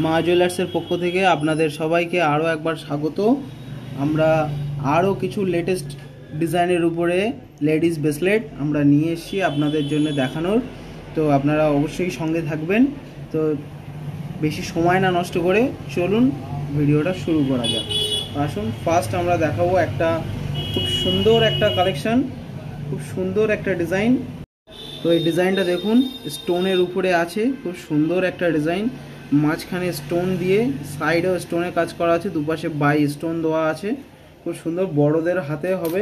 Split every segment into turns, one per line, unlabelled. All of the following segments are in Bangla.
মা জুয়েলার্সের পক্ষ থেকে আপনাদের সবাইকে আরও একবার স্বাগত। আমরা আরও কিছু লেটেস্ট ডিজাইনের উপরে লেডিস ব্রেসলেট আমরা নিয়ে এসেছি আপনাদের জন্য দেখানোর। তো আপনারা অবশ্যই সঙ্গে থাকবেন। তো বেশি সময় না নষ্ট করে চলুন ভিডিওটা শুরু করা যাক। আসুন, ফার্স্ট আমরা দেখাবো একটা খুব সুন্দর একটা কালেকশান, খুব সুন্দর একটা ডিজাইন। তো এই ডিজাইনটা দেখুন, স্টোনের উপরে আছে, খুব সুন্দর একটা ডিজাইন। মাঝখানে স্টোন দিয়ে সাইডেও স্টোনের কাজ করা আছে, দুপাশে বাই স্টোন দেওয়া আছে, খুব সুন্দর। বড়দের হাতে হবে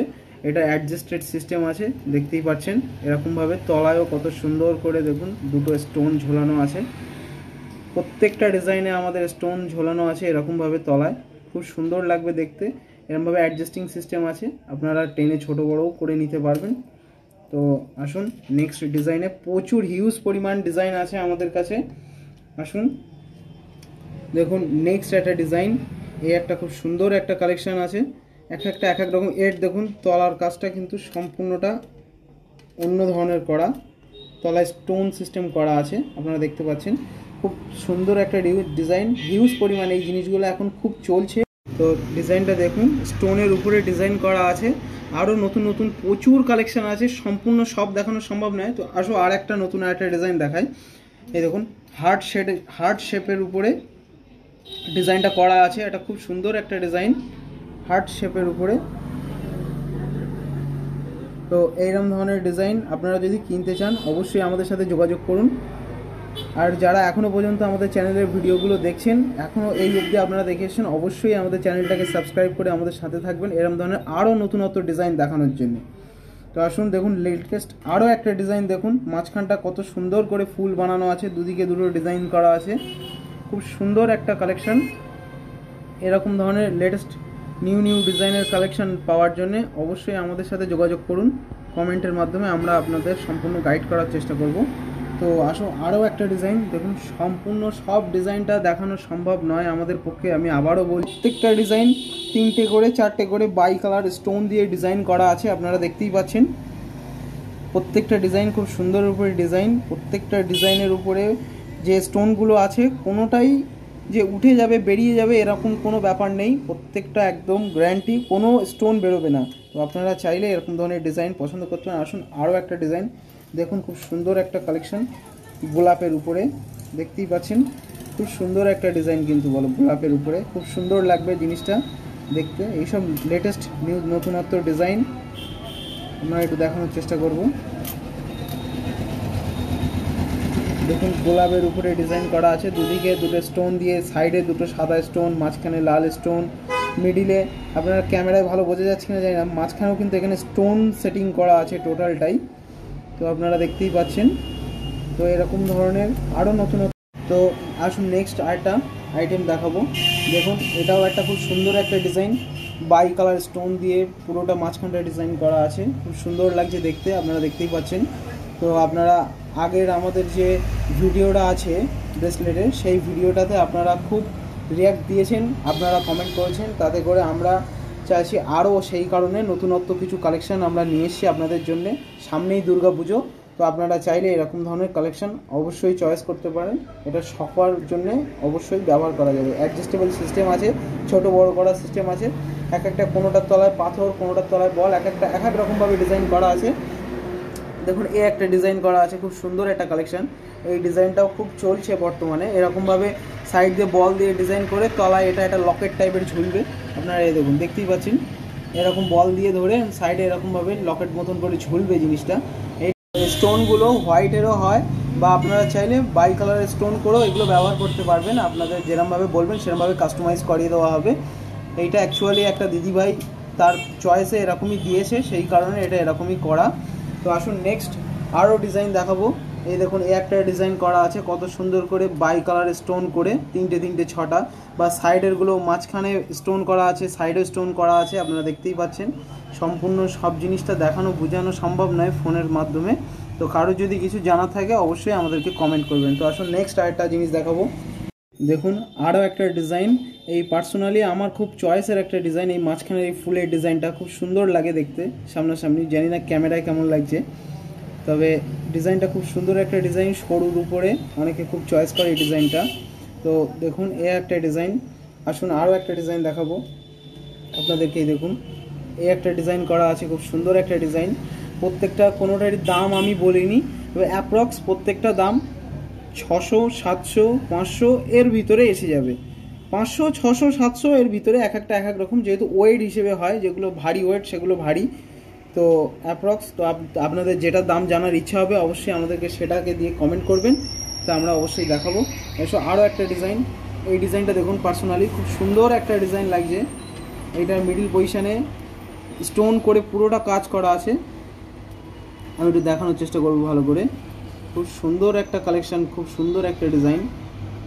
এটা, অ্যাডজাস্টেড সিস্টেম আছে, দেখতেই পাচ্ছেন। এরকমভাবে তলায়ও কত সুন্দর করে দেখুন দুটো স্টোন ঝোলানো আছে। প্রত্যেকটা ডিজাইনে আমাদের স্টোন ঝোলানো আছে এরকমভাবে তলায়, খুব সুন্দর লাগবে দেখতে। এরকমভাবে অ্যাডজাস্টিং সিস্টেম আছে, আপনারা টেনে ছোটো বড়োও করে নিতে পারবেন। তো আসুন নেক্সট ডিজাইনে, প্রচুর হিউজ পরিমাণ ডিজাইন আছে আমাদের কাছে। আসুন দেখুন নেক্সট একটা ডিজাইন, এই একটা খুব সুন্দর একটা কালেকশান আছে। এক একটা এক এক রকম। এর দেখুন তলার কাজটা কিন্তু সম্পূর্ণটা অন্য ধরনের করা, তলায় স্টোন সিস্টেম করা আছে, আপনারা দেখতে পাচ্ছেন। খুব সুন্দর একটা ডিজাইন, হিউজ পরিমাণ এই জিনিসগুলো এখন খুব চলছে। তো ডিজাইনটা দেখুন, স্টোনের উপরে ডিজাইন করা আছে। আরও নতুন নতুন প্রচুর কালেকশান আছে, সম্পূর্ণ সব দেখানো সম্ভব নয়। তো আসো আর একটা নতুন একটা ডিজাইন দেখাই। এই দেখুন হার্ট শেপের উপরে ডিজাইনটা করা আছে, এটা খুব সুন্দর একটা ডিজাইন হার্ট শেপের উপরে। তো এইরকম ধরনের ডিজাইন আপনারা যদি কিনতে চান অবশ্যই আমাদের সাথে যোগাযোগ করুন। আর যারা এখনও পর্যন্ত আমাদের চ্যানেলের ভিডিওগুলো দেখছেন, এখনও এই অবধি আপনারা দেখেছেন, অবশ্যই আমাদের চ্যানেলটাকে সাবস্ক্রাইব করে আমাদের সাথে থাকবেন এরকম ধরনের আরও নতুনত্ব ডিজাইন দেখানোর জন্য। তো আসুন দেখুন লেটেস্ট আরও একটা ডিজাইন দেখুন, মাঝখানটা কত সুন্দর করে ফুল বানানো আছে, দুদিকে দুটো ডিজাইন করা আছে, খুব সুন্দর একটা কালেকশান। এরকম ধরনের লেটেস্ট নিউ ডিজাইনের কালেকশান পাওয়ার জন্য অবশ্যই আমাদের সাথে যোগাযোগ করুন কমেন্টের মাধ্যমে, আমরা আপনাদের সম্পূর্ণ গাইড করার চেষ্টা করব। তো আসো আরও একটা ডিজাইন দেখুন, সম্পূর্ণ সব ডিজাইনটা দেখানো সম্ভব নয় আমাদের পক্ষে, আমি আবারও বলি। প্রত্যেকটা ডিজাইন 3টে করে 4টে করে বাই কালার স্টোন দিয়ে ডিজাইন করা আছে, আপনারা দেখতেই পাচ্ছেন। প্রত্যেকটা ডিজাইন খুব সুন্দর উপরে ডিজাইন, প্রত্যেকটা ডিজাইনের উপরে যে স্টোনগুলো আছে কোনোটাই যে উঠে যাবে বেরিয়ে যাবে এরকম কোনো ব্যাপার নেই, প্রত্যেকটা একদম গ্যারান্টি, কোনো স্টোন বেরোবে না। তো আপনারা চাইলে এরকম ধরনের ডিজাইন পছন্দ করতে পারেন। আসুন আরও একটা ডিজাইন দেখুন, খুব সুন্দর একটা কালেকশন, গোলাপের উপরে দেখতেই পাচ্ছেন, খুব সুন্দর একটা ডিজাইন কিন্তু বলো, গোলাপের উপরে খুব সুন্দর লাগবে জিনিসটা দেখতে। এইসব লেটেস্ট নতুনত্ব ডিজাইন আমরা একটু দেখানোর চেষ্টা করব। দেখুন গোলাপের উপরে ডিজাইন করা আছে, দুদিকে দুটো স্টোন দিয়ে, সাইডে দুটো সাদা স্টোন, মাঝখানে লাল স্টোন, মিডিলে আপনারা ক্যামেরায় ভালো বোঝা যাচ্ছে কিনা জানি না, মাঝখানেও কিন্তু এখানে স্টোন সেটিং করা আছে টোটালটাই, তো আপনারা দেখতেই পাচ্ছেন। তো এরকম ধরনের আরও নতুন। তো আসুন নেক্সট আরেকটা আইটেম দেখাবো। দেখুন এটাও একটা খুব সুন্দর একটা ডিজাইন, বাই কালার স্টোন দিয়ে পুরোটা মাঝখানটা ডিজাইন করা আছে, খুব সুন্দর লাগছে দেখতে, আপনারা দেখতেই পাচ্ছেন। তো আপনারা আগের আমাদের যে ভিডিওটা আছে ব্রেসলেটের, সেই ভিডিওটাতে আপনারা খুব রিয়াক্ট দিয়েছেন, আপনারা কমেন্ট করেছেন, তাতে করে আমরা চাইছি আরও সেই কারণে নতুনত্ব কিছু কালেকশান আমরা নিয়ে এসেছি আপনাদের জন্য। সামনেই দুর্গা পুজো, তো আপনারা চাইলে এরকম ধরনের কালেকশান অবশ্যই চয়েস করতে পারেন, এটা সকলের জন্য অবশ্যই ব্যবহার করা যাবে। অ্যাডজাস্টেবল সিস্টেম আছে, ছোট বড় করার সিস্টেম আছে, এক একটা কোনোটার তলায় পাথর, কোনোটার তলায় বল, এক একটা এক এক রকমভাবে ডিজাইন করা আছে। দেখুন এই একটা ডিজাইন করা আছে, খুব সুন্দর একটা কালেকশান, এই ডিজাইনটাও খুব চলছে বর্তমানে। এরকমভাবে সাইড দিয়ে বল দিয়ে ডিজাইন করে তলায় এটা একটা লকেট টাইপের ঝুলবে, আপনারা এই দেখুন দেখতেই পাচ্ছেন, এরকম বল দিয়ে ধরে সাইডে এরকমভাবে লকেট মতন করে ঝুলবে জিনিসটা। এই স্টোনগুলো হোয়াইটেরও হয়, বা আপনারা চাইলে বাই কালারের স্টোন করেও এগুলো ব্যবহার করতে পারবেন, আপনাদের যেরকমভাবে বলবেন সেরকমভাবে কাস্টমাইজ করিয়ে দেওয়া হবে। এইটা অ্যাকচুয়ালি একটা দিদিভাই তার চয়েসে এরকমই দিয়েছে, সেই কারণে এটা এরকমই করা। তো আসুন নেক্সট আরও ডিজাইন দেখাবো। এই দেখুন এই একটা ডিজাইন করা আছে, কত সুন্দর করে বাই কালার স্টোন করে 3টে 6টা, বা সাইডেরগুলো মাঝখানে স্টোন করা আছে, সাইডে স্টোন করা আছে, আপনারা দেখতেই পাচ্ছেন। সম্পূর্ণ সব জিনিসটা দেখানো বোঝানো সম্ভব নয় ফোনের মাধ্যমে, তো কারো যদি কিছু জানা থাকে অবশ্যই আমাদেরকে কমেন্ট করবেন। তো আসুন নেক্সট আরেকটা জিনিস দেখাবো। দেখুন আরও একটা ডিজাইন, এই পার্সোনালি আমার খুব চয়েসের একটা ডিজাইন, এই মাঝখানের এই ফুলের ডিজাইনটা খুব সুন্দর লাগে দেখতে সামনাসামনি, জানি না ক্যামেরায় কেমন লাগছে, তবে ডিজাইনটা খুব সুন্দর একটা ডিজাইন, সরুর উপরে অনেকে খুব চয়েস করে এই ডিজাইনটা। তো দেখুন এ একটা ডিজাইন। আসুন আরও একটা ডিজাইন দেখাবো আপনাদেরকে। দেখুন এই একটা ডিজাইন করা আছে, খুব সুন্দর একটা ডিজাইন। প্রত্যেকটা কোনোটারই দাম আমি বলিনি, তবে অ্যাপ্রক্স প্রত্যেকটা দাম 600, 700, 500 এর ভিতরে এসে যাবে। 500, 600, 700 এর ভিতরে এক একটা এক এক রকম, যেহেতু ওয়েট হিসেবে হয়, যেগুলো ভারী ওয়েট সেগুলো ভারী। তো অ্যাপ্রক্স তো আপনাদের যেটা দাম জানার ইচ্ছা হবে অবশ্যই আমাদেরকে সেটাকে দিয়ে কমেন্ট করবেন, তো আমরা অবশ্যই দেখাবো। এসো আরও একটা ডিজাইন। এই ডিজাইনটা দেখুন, পার্সোনালি খুব সুন্দর একটা ডিজাইন লাগছে। এইটার মিডিল পজিশানে স্টোন করে পুরোটা কাজ করা আছে। আমি একটু দেখানোর চেষ্টা করবো ভালো করে। খুব সুন্দর একটা কালেকশান, খুব সুন্দর একটা ডিজাইন।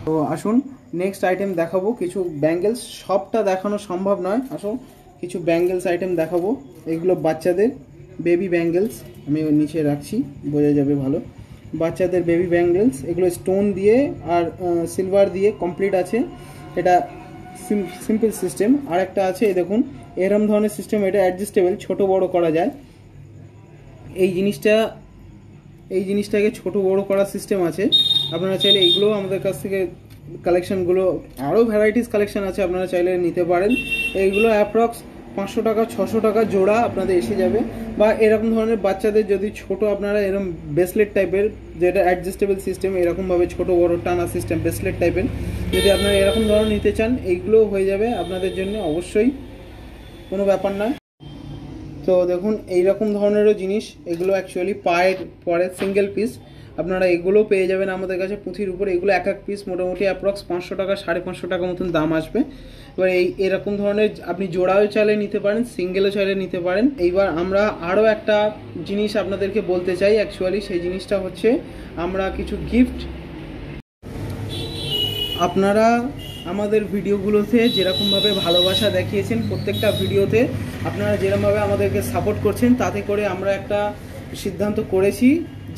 তো আসুন নেক্সট আইটেম দেখাবো কিছু ব্যাঙ্গেলস। সবটা দেখানো সম্ভব নয়, আসুন কিছু ব্যাঙ্গেলস আইটেম দেখাবো। এগুলো বাচ্চাদের বেবি ব্যাঙ্গেলস, আমি নিচে রাখছি বোঝা যাবে ভালো। বাচ্চাদের বেবি ব্যাঙ্গেলস, এগুলো স্টোন দিয়ে আর সিলভার দিয়ে কমপ্লিট আছে। এটা সিম্পল সিস্টেম। আর একটা আছে, এই দেখুন এরম ধরনের সিস্টেম, এটা অ্যাডজাস্টেবল, ছোট বড় করা যায়। এই জিনিসটাকে ছোট বড় করার সিস্টেম আছে। আপনারা চাইলে এইগুলো আমাদের কাছ থেকে কালেকশানগুলো, আরও ভ্যারাইটিস কালেকশান আছে, আপনারা চাইলে নিতে পারেন। এইগুলো অ্যাপ্রক্স 500 টাকা 600 টাকা জোড়া আপনাদের এসে যাবে। বা এরকম ধরনের বাচ্চাদের যদি ছোট আপনারা এরকম ব্রেসলেট টাইপের, যেটা অ্যাডজাস্টেবল সিস্টেম, এরকমভাবে ছোট বড় টানা সিস্টেম ব্রেসলেট টাইপের, যদি আপনারা এরকম ধরনের নিতে চান এইগুলোও হয়ে যাবে আপনাদের জন্য, অবশ্যই কোনো ব্যাপার না। তো দেখুন এইরকম ধরনেরও জিনিস, এগুলো অ্যাকচুয়ালি পায়ের পরে সিঙ্গেল পিস, আপনারা এগুলো পেয়ে যাবেন আমাদের কাছে পুঁথির উপরে। এগুলো এক এক পিস মোটামুটি অ্যাপ্রক্স 500 টাকা 550 টাকা মতন দাম আসবে। এবার এরকম ধরনের আপনি জোড়াও চাইলে নিতে পারেন, সিঙ্গেলও চাইলে নিতে পারেন। এইবার আমরা আরও একটা জিনিস আপনাদেরকে বলতে চাই, অ্যাকচুয়ালি সেই জিনিসটা হচ্ছে আমরা কিছু গিফট, আপনারা আমাদের ভিডিওগুলোতে যেরকমভাবে ভালোবাসা দেখিয়েছেন, প্রত্যেকটা ভিডিওতে আপনারা যেরকমভাবে আমাদেরকে সাপোর্ট করছেন, তাতে করে আমরা একটা সিদ্ধান্ত করেছি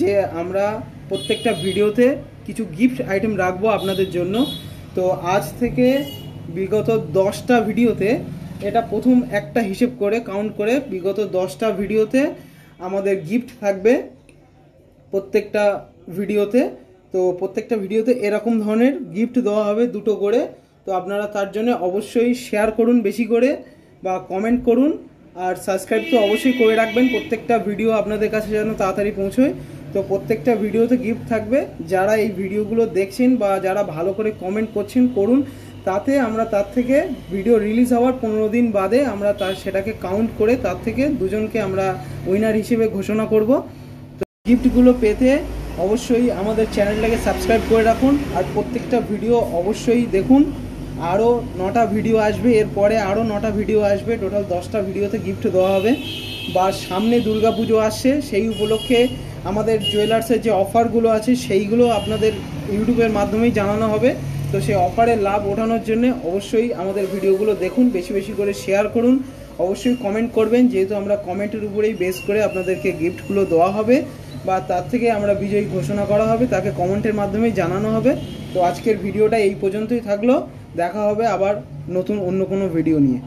যে আমরা প্রত্যেকটা ভিডিওতে কিছু গিফট আইটেম রাখবো আপনাদের জন্য। তো আজ থেকে বিগত 10টা ভিডিওতে, এটা প্রথম একটা হিসেব করে কাউন্ট করে, বিগত 10টা ভিডিওতে আমাদের গিফট থাকবে প্রত্যেকটা ভিডিওতে। তো প্রত্যেকটা ভিডিওতে এরকম ধরনের গিফট দেওয়া হবে 2টো করে। তো আপনারা তার জন্য অবশ্যই শেয়ার করুন বেশি করে, বা কমেন্ট করুন, আর সাবস্ক্রাইব তো অবশ্যই করে রাখবেন, প্রত্যেকটা ভিডিও আপনাদের কাছে যেন তাড়াতাড়ি পৌঁছয়। তো প্রত্যেকটা ভিডিওতে গিফট থাকবে। যারা এই ভিডিওগুলো দেখছেন বা যারা ভালো করে কমেন্ট করছেন করুন, তাতে আমরা তার থেকে ভিডিও রিলিজ হওয়ার 15 দিন বাদে আমরা সেটাকে কাউন্ট করে তার থেকে দুজনকে আমরা উইনার হিসেবে ঘোষণা করব। তো গিফটগুলো পেতে অবশ্যই আমাদের চ্যানেলটাকে সাবস্ক্রাইব করে রাখুন, আর প্রত্যেকটা ভিডিও অবশ্যই দেখুন। আরও 9টা ভিডিও আসবে, এরপরে আরও 9টা ভিডিও আসবে, টোটাল 10টা ভিডিওতে গিফট দেওয়া হবে। বা সামনে দুর্গাপুজো আসছে, সেই উপলক্ষে আমাদের জুয়েলার্সের যে অফারগুলো আছে সেইগুলো আপনাদের ইউটিউবের মাধ্যমেই জানানো হবে। তো সেই অফারের লাভ ওঠানোর জন্য অবশ্যই আমাদের ভিডিওগুলো দেখুন, বেশি বেশি করে শেয়ার করুন, অবশ্যই কমেন্ট করবেন, যেহেতু আমরা কমেন্টের উপরেই বেস করে আপনাদেরকে গিফটগুলো দেওয়া হবে, বা তার থেকে আমরা বিজয়ী ঘোষণা করা হবে, তাকে কমেন্টের মাধ্যমেই জানানো হবে। তো আজকের ভিডিওটা এই পর্যন্তই থাকলো, দেখা হবে আবার নতুন অন্য কোনো ভিডিও নিয়ে।